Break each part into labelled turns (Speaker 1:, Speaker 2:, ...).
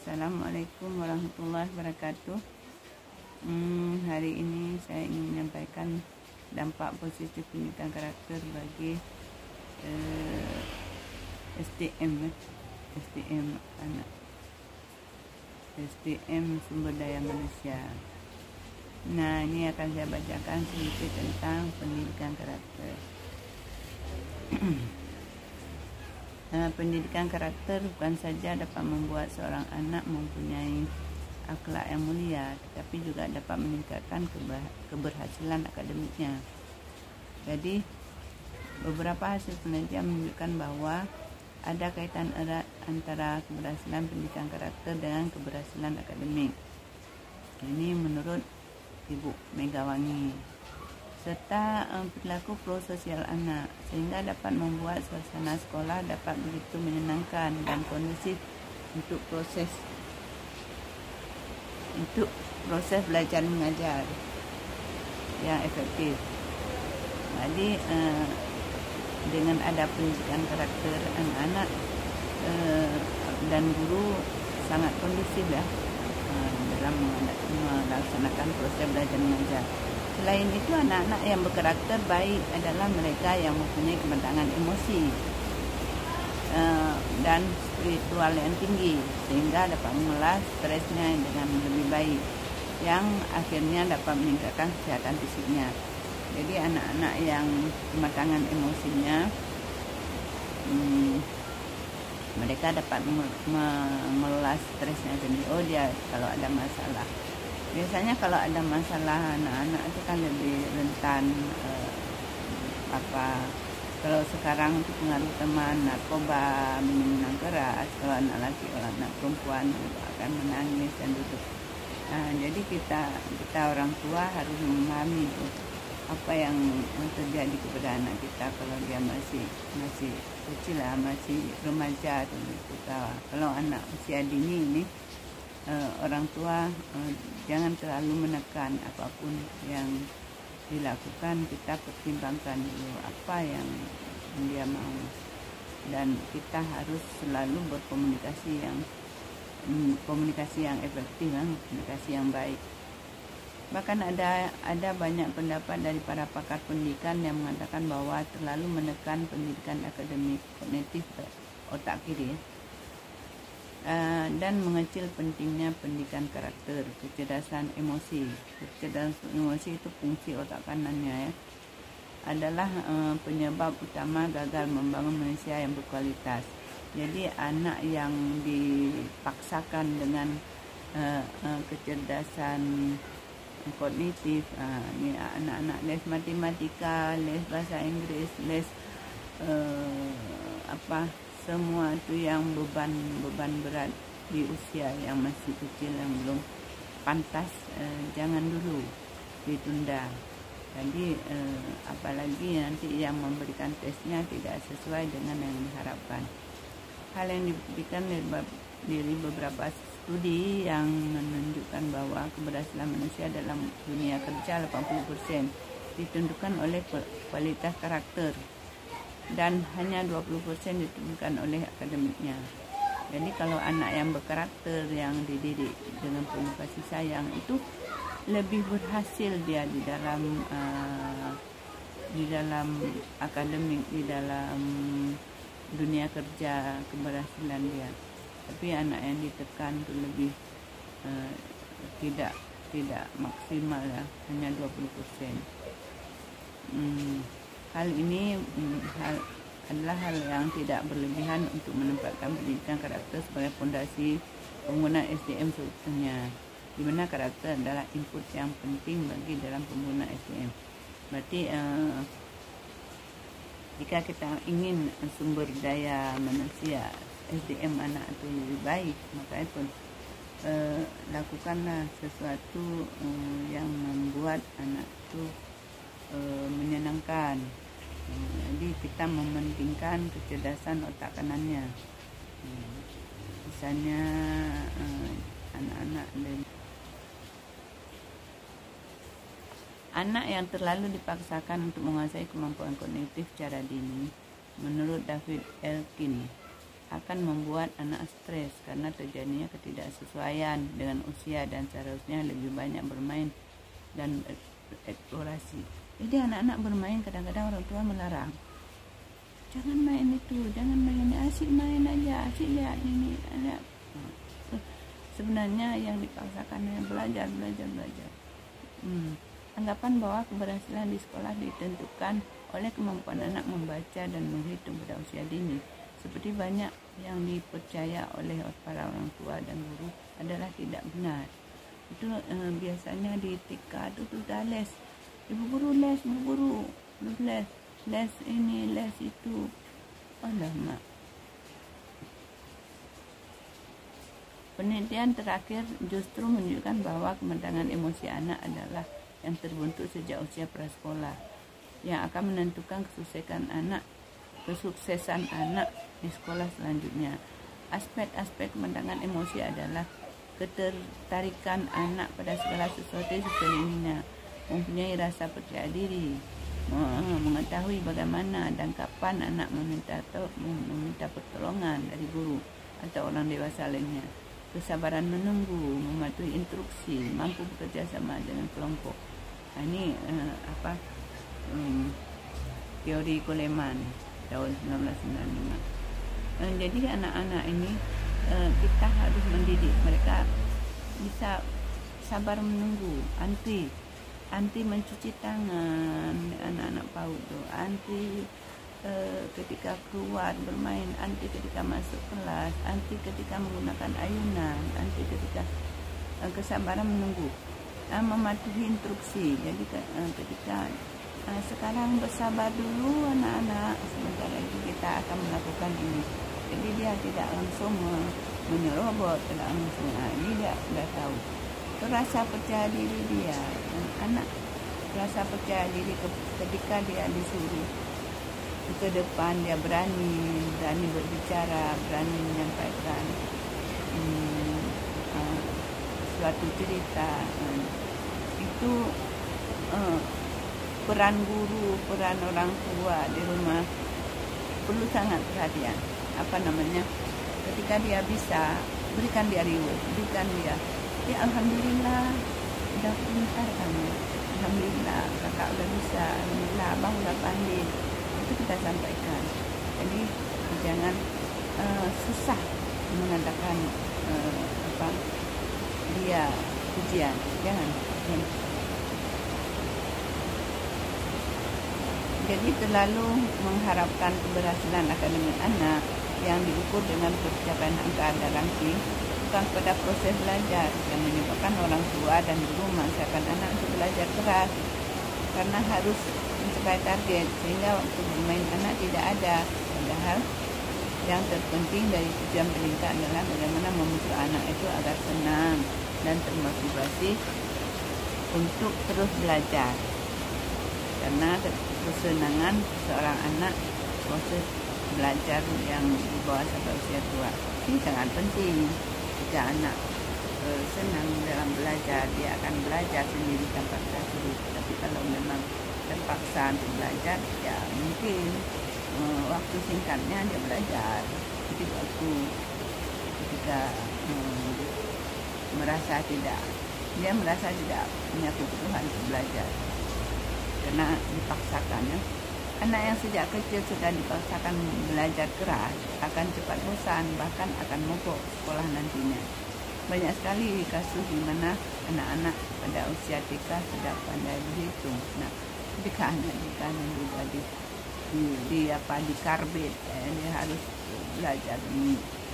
Speaker 1: Assalamualaikum warahmatullahi wabarakatuh. Hari ini saya ingin menyampaikan dampak positif pendidikan karakter bagi SDM anak, SDM sumber daya manusia. Nah, ini akan saya bacakan sedikit tentang pendidikan karakter. Pendidikan karakter bukan saja dapat membuat seorang anak mempunyai akhlak yang mulia, tetapi juga dapat meningkatkan keberhasilan akademiknya. Jadi, beberapa hasil penelitian menunjukkan bahwa ada kaitan erat antara keberhasilan pendidikan karakter dengan keberhasilan akademik. Ini menurut Ibu Megawangi. Serta perilaku prososial anak, sehingga dapat membuat suasana sekolah dapat begitu menyenangkan dan kondusif untuk proses belajar mengajar yang efektif. Jadi dengan ada pendidikan karakter anak-anak dan guru sangat kondusif dalam melaksanakan proses belajar mengajar. Selain itu, anak-anak yang berkarakter baik adalah mereka yang mempunyai kematangan emosi dan spiritual yang tinggi, sehingga dapat mengelola stresnya dengan lebih baik, yang akhirnya dapat meningkatkan kesehatan fisiknya. Jadi anak-anak yang kematangan emosinya, mereka dapat mengelola stresnya sendiri. Oh, dia kalau ada masalah, biasanya kalau ada masalah anak-anak itu kan lebih rentan kalau sekarang itu pengaruh teman, narkoba, minuman keras. Kalau anak laki, kalau anak perempuan akan menangis dan duduk. Jadi kita orang tua harus memahami itu apa yang terjadi kepada anak kita kalau dia masih kecil masih remaja atau kalau anak usia dini ini. Orang tua jangan terlalu menekan apapun yang dilakukan, kita pertimbangkan dulu apa yang dia mau, dan kita harus selalu berkomunikasi yang efektif, komunikasi yang baik. Bahkan ada banyak pendapat dari para pakar pendidikan yang mengatakan bahwa terlalu menekan pendidikan akademik kognitif otak kiri dan mengecil pentingnya pendidikan karakter, kecerdasan emosi. Kecerdasan emosi itu fungsi otak kanannya adalah penyebab utama gagal membangun manusia yang berkualitas. Jadi anak yang dipaksakan dengan kecerdasan kognitif, ini anak-anak les matematika, les bahasa Inggris, les semua itu yang beban berat di usia yang masih kecil, yang belum pantas, jangan dulu ditunda. Jadi apalagi nanti yang memberikan tesnya tidak sesuai dengan yang diharapkan. Hal yang dibuktikan dari beberapa studi yang menunjukkan bahwa keberhasilan manusia dalam dunia kerja 80% ditentukan oleh kualitas karakter, dan hanya 20% ditentukan oleh akademiknya. Jadi kalau anak yang berkarakter, yang dididik dengan penuh kasih sayang, itu lebih berhasil dia di dalam akademik, di dalam dunia kerja, keberhasilan dia. Tapi anak yang ditekan itu lebih tidak maksimal, hanya 20%. Hal ini adalah hal yang tidak berlebihan untuk menempatkan pendidikan karakter sebagai fondasi penggunaan SDM seutuhnya, di mana karakter adalah input yang penting bagi dalam penggunaan SDM. Berarti jika kita ingin sumber daya manusia SDM anak itu lebih baik, maka itu lakukanlah sesuatu yang membuat anak itu menyenangkan. Jadi kita mementingkan kecerdasan otak kanannya. Misalnya anak yang terlalu dipaksakan untuk menguasai kemampuan kognitif secara dini, menurut David Elkin, akan membuat anak stres karena terjadinya ketidaksesuaian dengan usia dan seharusnya lebih banyak bermain dan eksplorasi. Jadi anak-anak bermain, kadang-kadang orang tua melarang, jangan main itu, jangan main ini, asik main aja, asik lihat ini, lihat. Sebenarnya yang dipaksakan belajar. Anggapan bahwa keberhasilan di sekolah ditentukan oleh kemampuan anak membaca dan menghitung pada usia dini, seperti banyak yang dipercaya oleh para orang tua dan guru, adalah tidak benar. Itu biasanya di TK itu sudah les, ibu guru les, les ini, les itu. Alamak. Penelitian terakhir justru menunjukkan bahwa kematangan emosi anak adalah yang terbentuk sejak usia prasekolah, yang akan menentukan kesuksesan anak di sekolah selanjutnya. Aspek-aspek kematangan emosi adalah ketertarikan anak pada segala sesuatu di sekelilingnya, mempunyai rasa percaya diri, mengetahui bagaimana dan kapan anak meminta pertolongan dari guru atau orang dewasa lainnya, kesabaran menunggu, mematuhi instruksi, mampu bekerja sama dengan kelompok. Ini teori Goleman tahun 1995. Jadi anak-anak ini kita harus mendidik mereka bisa sabar menunggu, anti mencuci tangan, anak-anak PAUD tuh, anti ketika keluar bermain, anti ketika masuk kelas, anti ketika menggunakan ayunan, anti ketika kesabaran menunggu, mematuhi instruksi. Jadi ketika sekarang bersabar dulu anak-anak, sebentar lagi kita akan melakukan ini. Jadi dia tidak langsung menyerobot, tidak langsung, ini dia sudah tahu. Itu rasa percaya diri dia, anak rasa percaya diri ketika dia disuruh ke depan, dia berani berbicara, berani menyampaikan suatu cerita. Itu peran guru, peran orang tua di rumah perlu sangat perhatian. Ketika dia bisa, berikan dia reward, berikan dia, ya alhamdulillah udah pintar kamu, alhamdulillah kakak udah bisa, alhamdulillah abang udah pandai. Itu kita sampaikan. Jadi jangan susah mengatakan dia pujian, jangan. Jadi terlalu mengharapkan keberhasilan akademik anak yang diukur dengan pencapaian angka dan ranking, bukan pada proses belajar, yang menyebabkan orang tua dan guru memaksakan anak untuk belajar keras karena harus mencapai target, sehingga waktu bermain anak tidak ada. Padahal yang terpenting dari tujuan pendidikan adalah bagaimana membentuk anak itu agar senang dan termotivasi untuk terus belajar. Karena kesenangan seorang anak proses belajar yang di bawah sampai usia tua ini sangat penting. Jika anak senang dalam belajar, dia akan belajar sendiri tanpa kita suruh. Tapi kalau memang terpaksa untuk belajar, ya mungkin waktu singkatnya dia belajar. Jadi waktu ketika merasa tidak punya kebutuhan untuk belajar karena dipaksakan, ya. Anak yang sejak kecil sudah dipaksakan belajar keras akan cepat bosan, bahkan akan mogok sekolah nantinya. Banyak sekali kasus di mana anak-anak pada usia TK sudah pandai berhitung. Nah, ketika anak juga di karbit, dia harus belajar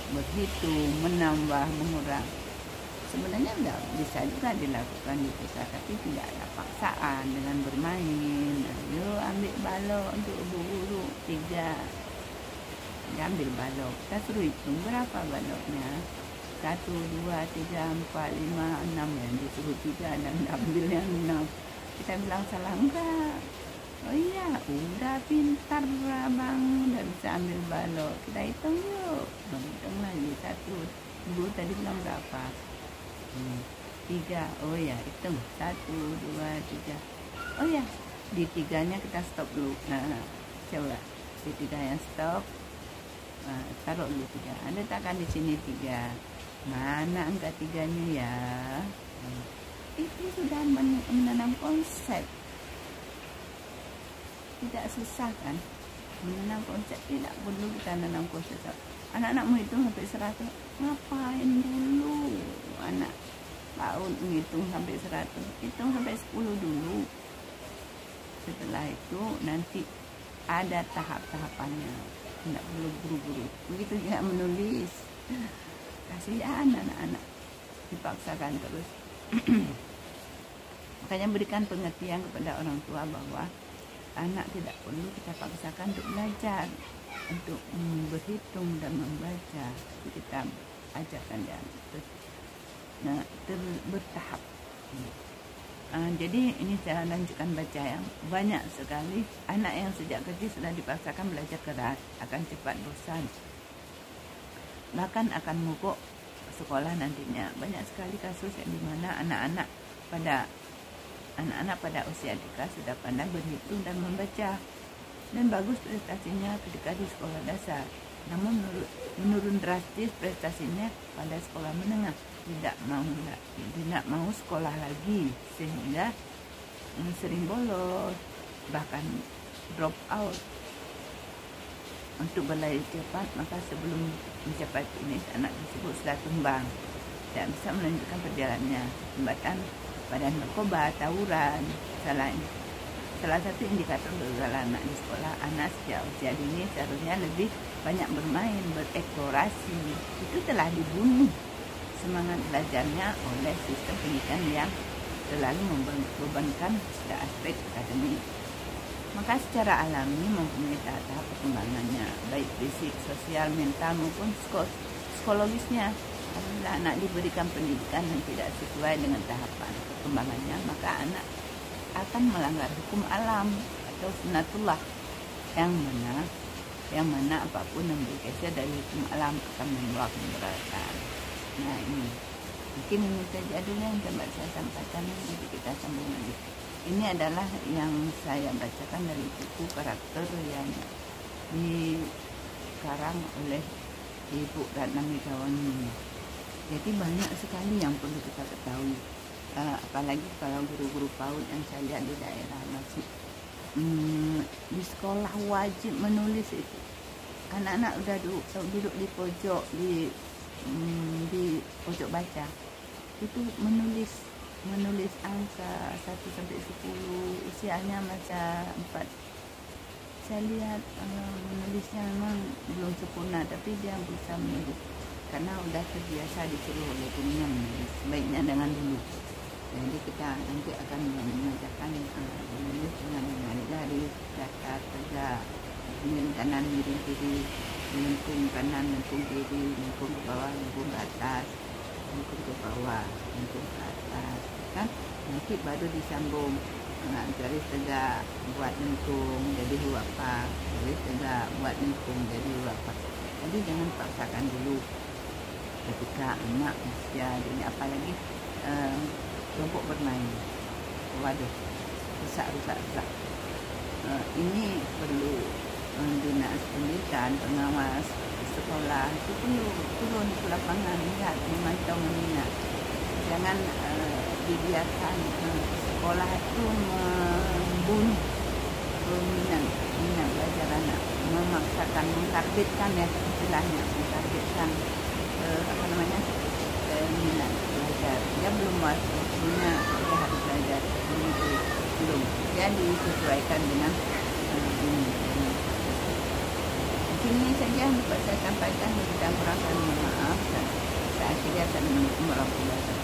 Speaker 1: berhitung, menambah, mengurang. Sebenarnya bisa juga dilakukan di TK, tapi tidak ada paksaan dengan bermain. Ayo ambil balok untuk ibu guru 3. Dia ambil balok, kita suruh hitung berapa baloknya, 1, 2, 3, 4, 5, 6, yang disuruh 3 dan ambil yang 6. Kita bilang salah enggak? Oh iya, udah pintar abang, udah bisa ambil balok. Kita hitung yuk. Hitung lagi 1. Ibu tadi bilang berapa? 3. Oh ya, hitung 1, 2, 3. Oh ya, di 3-nya kita stop dulu. Nah, coba di 3 yang stop. taruh dulu 3. Anda takkan di sini 3. Mana angka 3-nya ya? Itu sudah menanam konsep. Tidak susah kan? Menanam konsep, tidak perlu kita menanam konsep. Anak-anakmu hitung sampai 100, ngapain dulu? Anak tahun menghitung sampai 100, hitung sampai 10 dulu. Setelah itu nanti ada tahap-tahapannya, tidak perlu buru-buru. Begitu juga menulis, kasihan anak-anak dipaksakan terus. Makanya berikan pengertian kepada orang tua bahwa anak tidak perlu kita paksakan untuk belajar, untuk berhitung dan membaca. Kita ajarkan dia bertahap. Jadi ini saya lanjutkan baca yang banyak sekali anak yang sejak kecil sudah dipaksakan belajar keras akan cepat bosan, bahkan akan mogok sekolah nantinya. Banyak sekali kasus yang dimana anak-anak pada usia TK sudah pandai berhitung dan membaca dan bagus prestasinya ketika di sekolah dasar, namun menurun drastis prestasinya pada sekolah menengah. Tidak mau sekolah lagi sehingga sering bolos, bahkan drop out. Untuk berlari cepat, maka sebelum mencapai finish anak tersebut sudah tumbang, tidak bisa melanjutkan perjalanannya. Hambatan pada narkoba, tawuran, salah satu indikator kegagalan anak di sekolah. Anak sejak usia dini seharusnya lebih banyak bermain, bereksplorasi. Itu telah dibunuh semangat belajarnya oleh sistem pendidikan yang selalu membebankan pada aspek akademik. Maka secara alami mempunyai tahap perkembangannya, baik fisik, sosial, mental maupun psikologisnya. Apabila anak diberikan pendidikan yang tidak sesuai dengan tahapan perkembangannya, maka anak akan melanggar hukum alam atau sunatullah, yang mana apapun yang bergeser dari hukum alam akan membawa kemudaratan. Nah, ini mungkin ini saja dulu yang dapat saya sampaikan. Nanti kita sambung lagi. Ini adalah yang saya bacakan dari buku karakter yang dikarang oleh Ibu Ratna Megawati. Jadi banyak sekali yang perlu kita ketahui, apalagi kalau guru-guru PAUD yang saya lihat di daerah masih di sekolah wajib menulis itu. Anak-anak udah duduk di pojok di pojok baca itu menulis angka 1 sampai 10, usianya masa 4. Saya lihat menulisnya memang belum sempurna, tapi dia berusaha menulis karena udah terbiasa disuruh oleh gurunya menulis. Sebaiknya dengan dulu. Jadi kita nanti akan mengajarkan menulis dengan garis datar, tegak, miring kanan, miring kiri, melengkung kanan, melengkung kiri, melengkung ke bawah, melengkung ke atas, melengkung ke bawah, melengkung ke atas, kan? Nanti baru disambung garis tegak buat lengkung jadi huruf apa, garis tegak buat lengkung jadi huruf apa. Jadi jangan paksakan dulu ketika anak usia ini, apalagi kelompok bermain. Waduh, rusak. Ini perlu dinas pendidikan, pengawas sekolah itu perlu turun ke lapangan, lihat, memantau, mengingat. Jangan dibiarkan sekolah itu membunuh minat belajar anak, memaksakan, mentargetkan ya istilahnya, mentargetkan minat belajar. Dia belum waktunya dia harus belajar, belum. Dia disesuaikan dengan ini. Ini saja yang dapat saya sampaikan. Kita kurang, mohon maaf. Saya akhirnya Assalamualaikum warahmatullahi wabarakatuh.